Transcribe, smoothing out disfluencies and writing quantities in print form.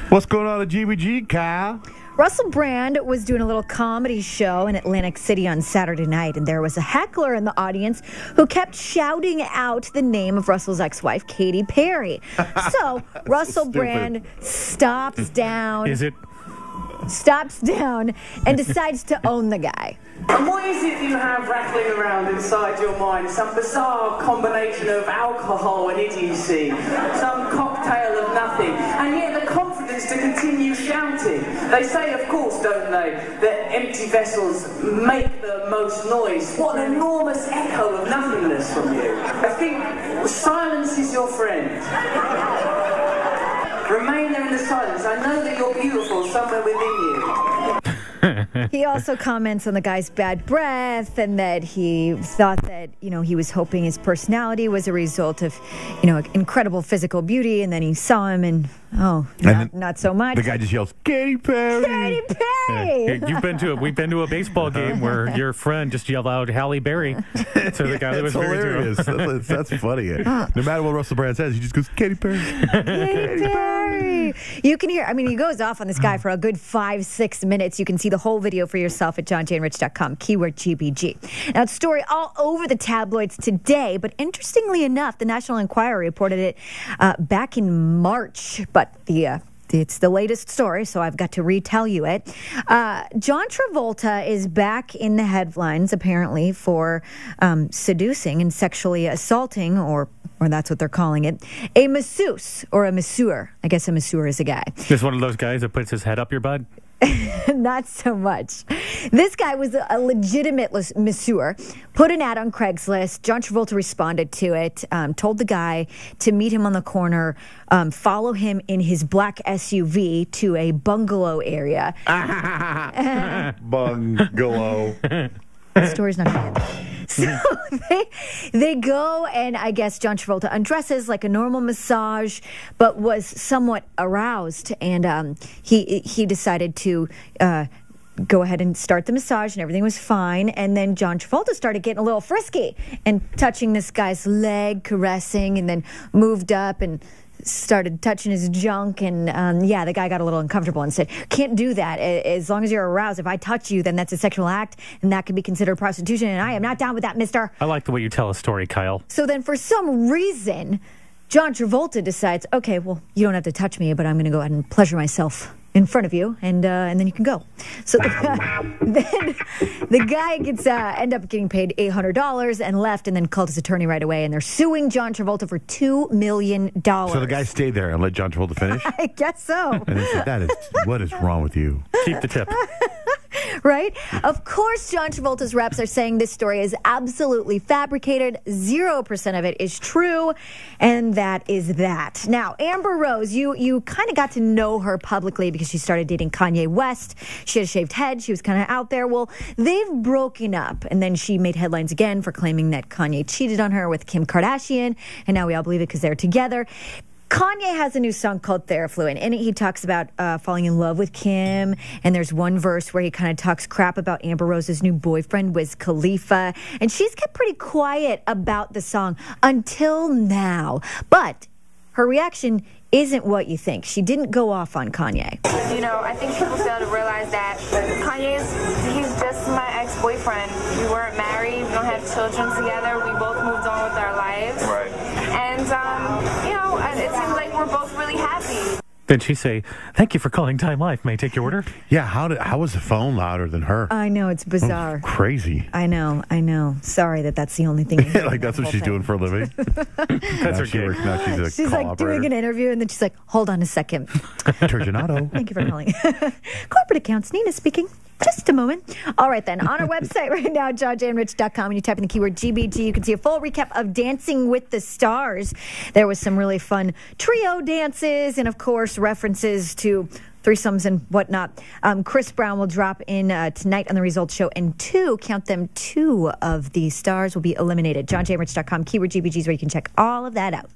What's going on at GBG, Kyle? Russell Brand was doing a little comedy show in Atlantic City on Saturday night, and there was a heckler in the audience who kept shouting out the name of Russell's ex-wife, Katy Perry. So Russell Brand stops down and decides to own the guy. And what is it you have rattling around inside your mind? Some bizarre combination of alcohol and idiocy, some cocktail of nothing, and yet the confidence to continue shouting. They say, of course, don't they, that empty vessels make the most noise. What an enormous echo of nothingness from you. I think silence is your friend. Remain there in the silence. I know that you're beautiful somewhere within you. He also comments on the guy's bad breath and that he thought that, he was hoping his personality was a result of, incredible physical beauty. And then he saw him and, not so much. The guy just yells, Katy Perry! Katy Perry! We've been to a baseball game where your friend just yelled out Halle Berry to the guy that was hilarious. That's funny. No matter what Russell Brand says, he just goes, Katy Perry. Katy Perry. You can hear, he goes off on this guy for a good 5-6 minutes. You can see the whole video for yourself at johnjandrich.com, keyword GBG. Now, it's a story all over the tabloids today, but interestingly enough, the National Enquirer reported it back in March, but it's the latest story, so I've got to retell you it. John Travolta is back in the headlines, apparently, for seducing and sexually assaulting, or that's what they're calling it, a masseuse or a masseur. I guess a masseur is a guy. Just one of those guys that puts his head up your butt? Not so much. This guy was a legitimate masseur, put an ad on Craigslist. John Travolta responded to it, told the guy to meet him on the corner, follow him in his black SUV to a bungalow area. Bungalow. The story's not going to end. So they go, and I guess John Travolta undresses like a normal massage, but was somewhat aroused, and he decided to go ahead and start the massage, and everything was fine. And then John Travolta started getting a little frisky and touching this guy's leg, caressing, and then moved up and started touching his junk, and the guy got a little uncomfortable and said, can't do that. As long as you're aroused, if I touch you, then that's a sexual act, and that could be considered prostitution, and I am not down with that, mister. I like the way you tell a story, Kyle. So then for some reason, John Travolta decides, okay, well, you don't have to touch me, but I'm going to go ahead and pleasure myself in front of you, and then you can go. So the guy gets end up getting paid $800 and left, and then called his attorney right away, and they're suing John Travolta for $2 million. So the guy stayed there and let John Travolta finish? I guess so. And he said, what is wrong with you? Keep the tip. Right? Of course, John Travolta's reps are saying this story is absolutely fabricated. 0% of it is true, and that is that. Now, Amber Rose, you kind of got to know her publicly because she started dating Kanye West. She had a shaved head. She was kind of out there. Well, they've broken up, and then she made headlines again for claiming that Kanye cheated on her with Kim Kardashian, and now we all believe it because they're together. Kanye has a new song called Theraflu, and he talks about falling in love with Kim, and there's one verse where he kind of talks crap about Amber Rose's new boyfriend, Wiz Khalifa, and she's kept pretty quiet about the song until now. But her reaction isn't what you think. She didn't go off on Kanye. I think people fail to realize that he's just my ex-boyfriend. We weren't married, we don't have children together, we both moved on with our lives. Right. And, it seems like we're both really happy. Did she say, thank you for calling Time Life, may I take your order? Yeah, how was the phone louder than her? I know, it's bizarre. Crazy. I know. Sorry that's the only thing. Like, that's what she's doing for a living? That's her gig. Now she's like operator. doing an interview, and then she's like, hold on a second. Turgenato. Thank you for calling. Corporate accounts, Nina speaking. Just a moment. All right, then. On our website right now, johnjandrich.com, when you type in the keyword GBG, you can see a full recap of Dancing with the Stars. There was some really fun trio dances and, of course, references to threesomes and whatnot. Chris Brown will drop in tonight on the Results Show, and two of the stars will be eliminated. johnjandrich.com, keyword GBG is where you can check all of that out.